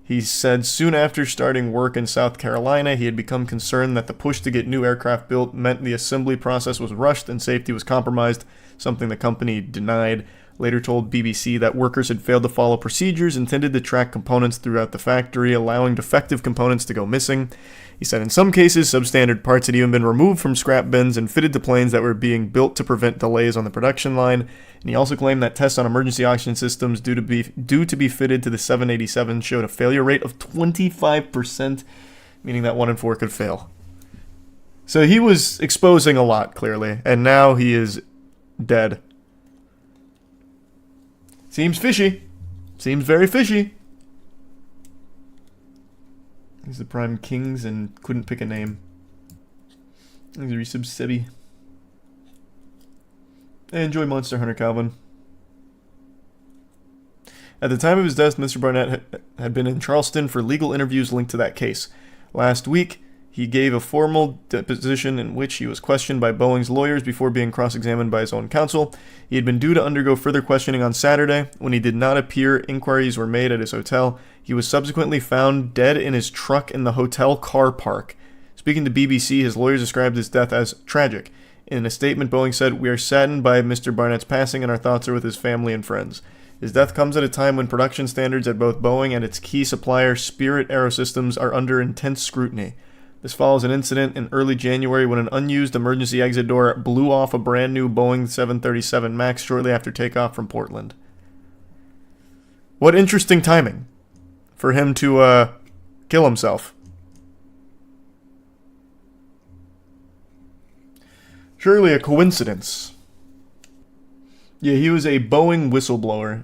He said soon after starting work in South Carolina, he had become concerned that the push to get new aircraft built meant the assembly process was rushed and safety was compromised, something the company denied. Later told BBC that workers had failed to follow procedures intended to track components throughout the factory, allowing defective components to go missing. He said in some cases, substandard parts had even been removed from scrap bins and fitted to planes that were being built to prevent delays on the production line. And he also claimed that tests on emergency oxygen systems due to be fitted to the 787 showed a failure rate of 25%, meaning that 1 in 4 could fail. So he was exposing a lot, clearly, and now he is dead. Seems fishy. Seems very fishy. He's the Prime Kings and couldn't pick a name. He's a resub Sebi. Hey, enjoy Monster Hunter, Calvin. At the time of his death, Mr. Barnett had been in Charleston for legal interviews linked to that case. Last week, he gave a formal deposition in which he was questioned by Boeing's lawyers before being cross-examined by his own counsel. He had been due to undergo further questioning on Saturday. When he did not appear, inquiries were made at his hotel. He was subsequently found dead in his truck in the hotel car park. Speaking to BBC, his lawyers described his death as tragic. In a statement, Boeing said, "We are saddened by Mr. Barnett's passing and our thoughts are with his family and friends." His death comes at a time when production standards at both Boeing and its key supplier, Spirit Aerosystems, are under intense scrutiny. This follows an incident in early January when an unused emergency exit door blew off a brand new Boeing 737 MAX shortly after takeoff from Portland. What interesting timing for him to kill himself. Surely a coincidence. Yeah, he was a Boeing whistleblower,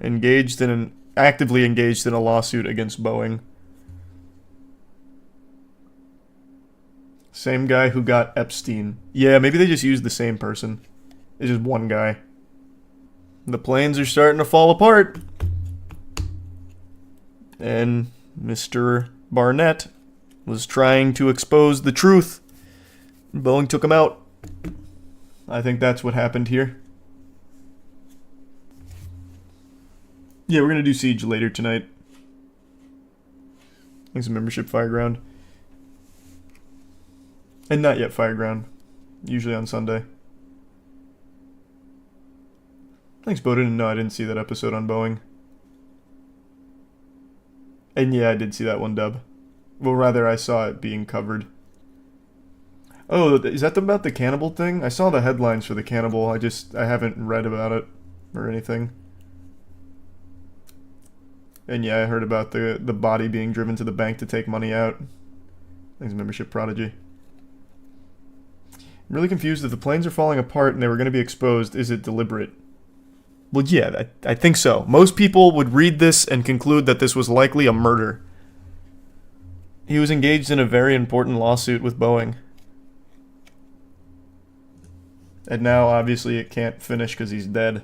actively engaged in a lawsuit against Boeing. Same guy who got Epstein. Yeah, maybe they just used the same person. It's just one guy. The planes are starting to fall apart. And Mr. Barnett was trying to expose the truth. Boeing took him out. I think that's what happened here. Yeah, we're going to do Siege later tonight. Thanks to membership Fireground. And not yet Fireground. Usually on Sunday. Thanks, Bowden. No, I didn't see that episode on Boeing. And yeah, I did see that one, Dub. Well, rather, I saw it being covered. Oh, is that about the cannibal thing? I saw the headlines for the cannibal. I haven't read about it or anything. And yeah, I heard about the body being driven to the bank to take money out. Thanks, membership Prodigy. I'm really confused. If the planes are falling apart and they were going to be exposed, is it deliberate? Well, yeah, I think so. Most people would read this and conclude that this was likely a murder. He was engaged in a very important lawsuit with Boeing. And now, obviously, it can't finish because he's dead.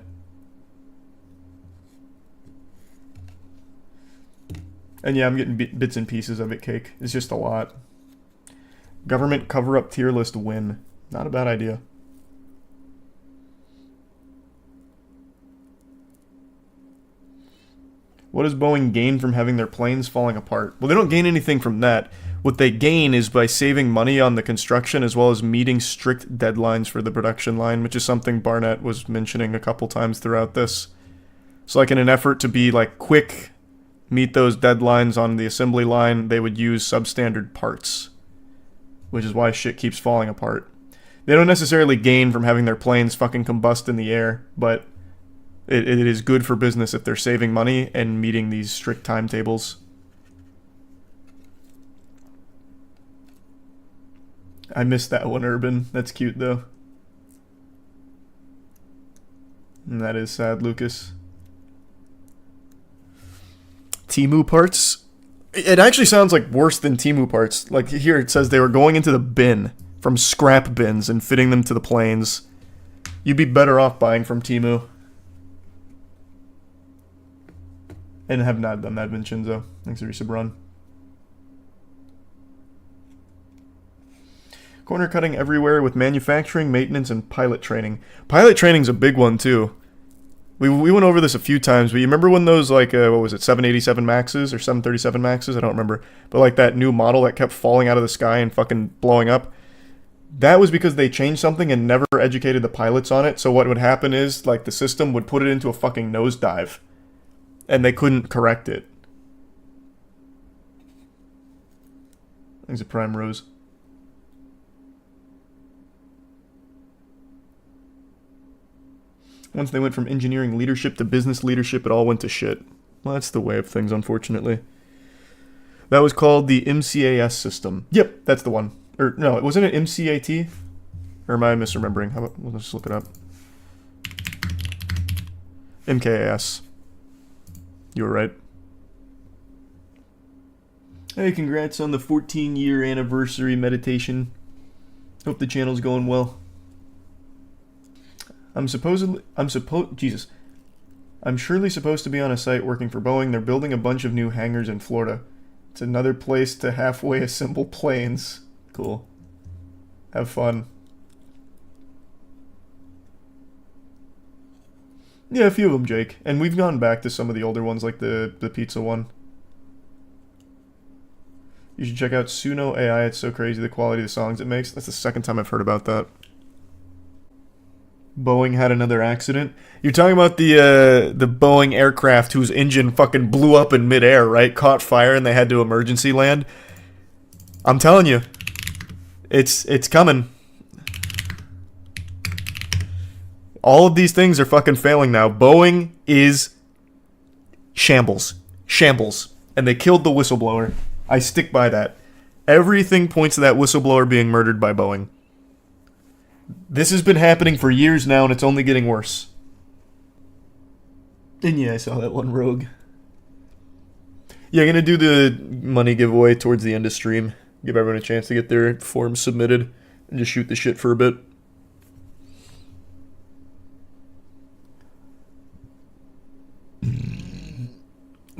And yeah, I'm getting bits and pieces of it, Cake. It's just a lot. Government cover-up tier list win. Not a bad idea. What does Boeing gain from having their planes falling apart? Well, they don't gain anything from that. What they gain is by saving money on the construction as well as meeting strict deadlines for the production line, which is something Barnett was mentioning a couple times throughout this. So like in an effort to be like quick, meet those deadlines on the assembly line, they would use substandard parts, which is why shit keeps falling apart. They don't necessarily gain from having their planes fucking combust in the air, but it is good for business if they're saving money and meeting these strict timetables. I missed that one, Urban. That's cute, though. And that is sad, Lucas. Temu parts? It actually sounds like worse than Temu parts. Like here it says they were going into the bin from scrap bins and fitting them to the planes. You'd be better off buying from Temu. And have not done that, Vincenzo. Thanks for resub. Corner cutting everywhere with manufacturing, maintenance, and pilot training. Pilot training's a big one, too. We went over this a few times, but you remember when those, like, what was it, 787 Maxes or 737 Maxes? I don't remember. But, like, that new model that kept falling out of the sky and fucking blowing up. That was because they changed something and never educated the pilots on it. So what would happen is, like, the system would put it into a fucking nosedive. And they couldn't correct it. Thanks a Prime Rose. Once they went from engineering leadership to business leadership, it all went to shit. Well, that's the way of things, unfortunately. That was called the MCAS system. Yep, that's the one. Or, no, it wasn't an MCAT? Or am I misremembering? How about, let's just look it up. MKAS. You were right. Hey, congrats on the 14-year anniversary meditation. Hope the channel's going well. I'm surely supposed to be on a site working for Boeing. They're building a bunch of new hangars in Florida. It's another place to halfway assemble planes. Cool. Have fun. Yeah, a few of them, Jake. And we've gone back to some of the older ones, like the pizza one. You should check out Suno AI. It's so crazy, the quality of the songs it makes. That's the second time I've heard about that. Boeing had another accident. You're talking about the Boeing aircraft whose engine fucking blew up in midair, right? Caught fire and they had to emergency land. I'm telling you, it's coming. All of these things are fucking failing now. Boeing is shambles. Shambles. And they killed the whistleblower. I stick by that. Everything points to that whistleblower being murdered by Boeing. This has been happening for years now, and it's only getting worse. And yeah, I saw that one, Rogue. Yeah, I'm gonna do the money giveaway towards the end of stream. Give everyone a chance to get their forms submitted, and just shoot the shit for a bit.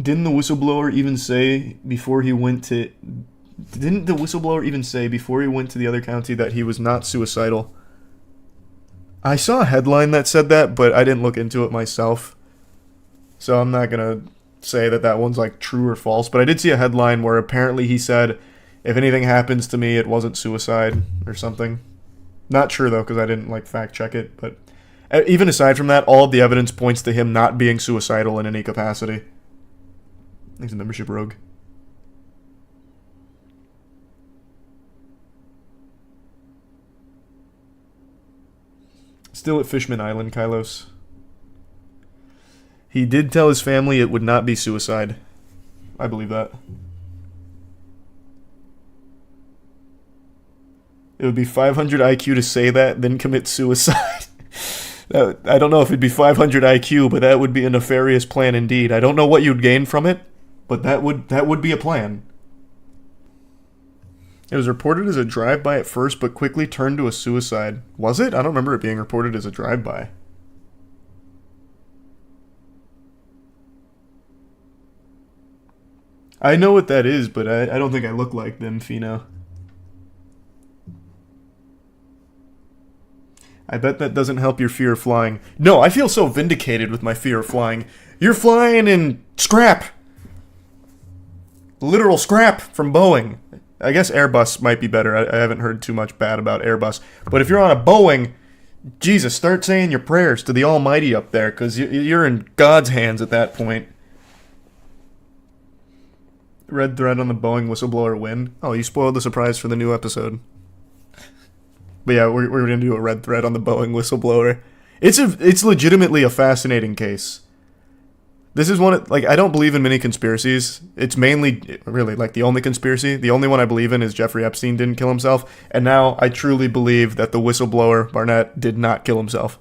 Didn't the whistleblower even say before he went to... Didn't the whistleblower even say before he went to the other county that he was not suicidal? I saw a headline that said that, but I didn't look into it myself. So I'm not going to say that that one's like true or false, but I did see a headline where apparently he said, if anything happens to me, it wasn't suicide or something. Not sure though, because I didn't like fact check it, but even aside from that, all of the evidence points to him not being suicidal in any capacity. Thanks to membership, Rogue. Still at Fishman Island, Kylos. He did tell his family it would not be suicide. I believe that. It would be 500 IQ to say that, then commit suicide. I don't know if it'd be 500 IQ, but that would be a nefarious plan indeed. I don't know what you'd gain from it, but that would be a plan. It was reported as a drive-by at first, but quickly turned to a suicide. Was it? I don't remember it being reported as a drive-by. I know what that is, but I don't think I look like them, Fino. I bet that doesn't help your fear of flying. No, I feel so vindicated with my fear of flying. You're flying in scrap. Literal scrap from Boeing. I guess Airbus might be better. I haven't heard too much bad about Airbus. But if you're on a Boeing, Jesus, start saying your prayers to the Almighty up there, because you're in God's hands at that point. Red thread on the Boeing whistleblower win. Oh, you spoiled the surprise for the new episode. But yeah, we're going to do a red thread on the Boeing whistleblower. It's legitimately a fascinating case. This is one, like, I don't believe in many conspiracies. It's mainly, really, like, the only conspiracy. The only one I believe in is Jeffrey Epstein didn't kill himself. And now I truly believe that the whistleblower, Barnett, did not kill himself.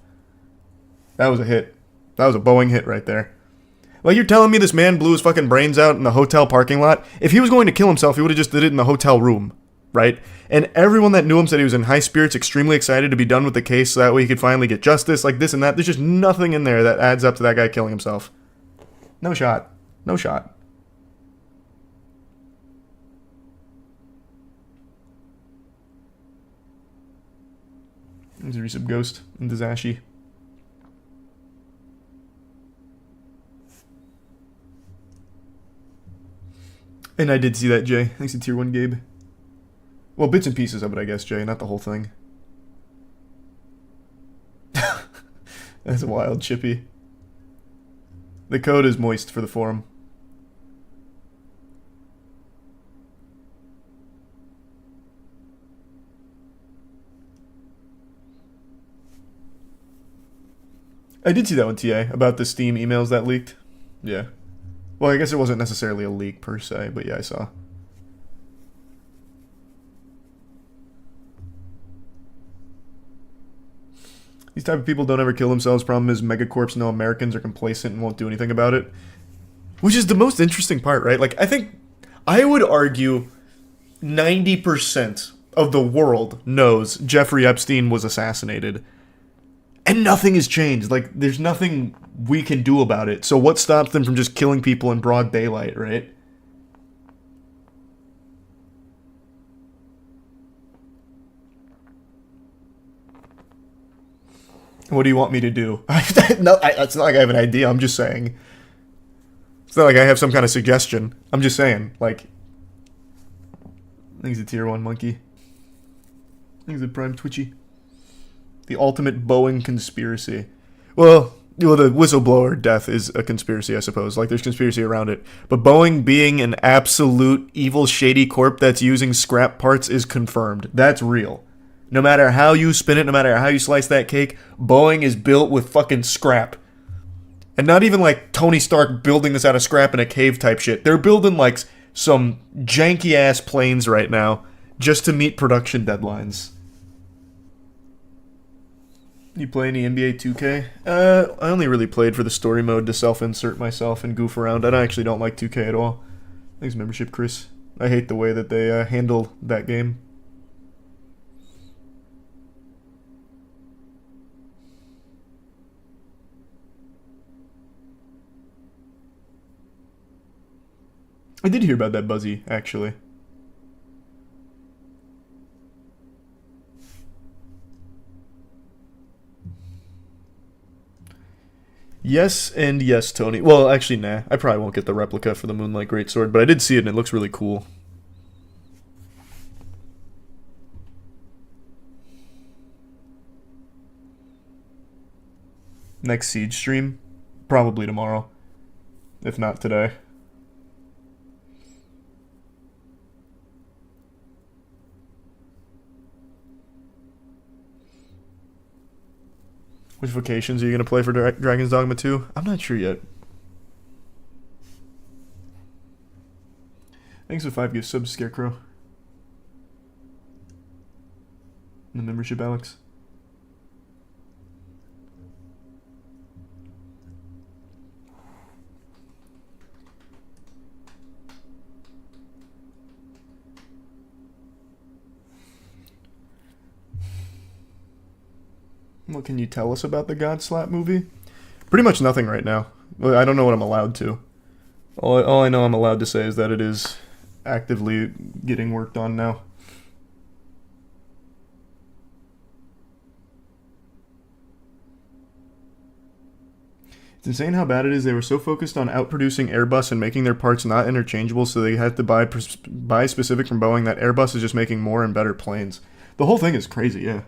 That was a hit. That was a Boeing hit right there. Like, you're telling me this man blew his fucking brains out in the hotel parking lot? If he was going to kill himself, he would have just did it in the hotel room, right? And everyone that knew him said he was in high spirits, extremely excited to be done with the case so that way he could finally get justice, like this and that. There's just nothing in there that adds up to that guy killing himself. No shot. No shot. There's a recent ghost in Dizashi. And I did see that, Jay. Thanks to Tier 1 Gabe. Well, bits and pieces of it, I guess, Jay, not the whole thing. That's wild, Chippy. The code is moist for the forum. I did see that one, TA, about the Steam emails that leaked. Yeah. Well, I guess it wasn't necessarily a leak per se, but yeah, I saw. These type of people don't ever kill themselves. Problem is, megacorps know Americans are complacent and won't do anything about it. Which is the most interesting part, right? Like, I would argue 90% of the world knows Jeffrey Epstein was assassinated. And nothing has changed. Like, there's nothing we can do about it. So what stops them from just killing people in broad daylight, right? What do you want me to do? No, it's not like I have an idea. I'm just saying. It's not like I have some kind of suggestion. I'm just saying, like... I think he's a tier 1 monkey. I think he's a prime Twitchy. The ultimate Boeing conspiracy. Well, the whistleblower death is a conspiracy, I suppose. Like, there's conspiracy around it. But Boeing being an absolute evil, shady corp that's using scrap parts is confirmed. That's real. No matter how you spin it, no matter how you slice that cake, Boeing is built with fucking scrap. And not even like Tony Stark building this out of scrap in a cave type shit. They're building like some janky ass planes right now just to meet production deadlines. You play any NBA 2K? I only really played for the story mode to self-insert myself and goof around. I actually don't like 2K at all. Thanks, membership, Chris. I hate the way that they handle that game. I did hear about that Buzzy, actually. Yes and yes, Tony. Well, actually, nah. I probably won't get the replica for the Moonlight Greatsword, but I did see it and it looks really cool. Next Siege stream? Probably tomorrow. If not today. Which vocations are you going to play for Dragon's Dogma 2? I'm not sure yet. Thanks for 5 gifts subs, Scarecrow. And the membership, Alex. What can you tell us about the God Slap movie? Pretty much nothing right now. I don't know what I'm allowed to. All I know I'm allowed to say is that it is actively getting worked on now. It's insane how bad it is. They were so focused on outproducing Airbus and making their parts not interchangeable, so they had to buy specific from Boeing that Airbus is just making more and better planes. The whole thing is crazy, yeah.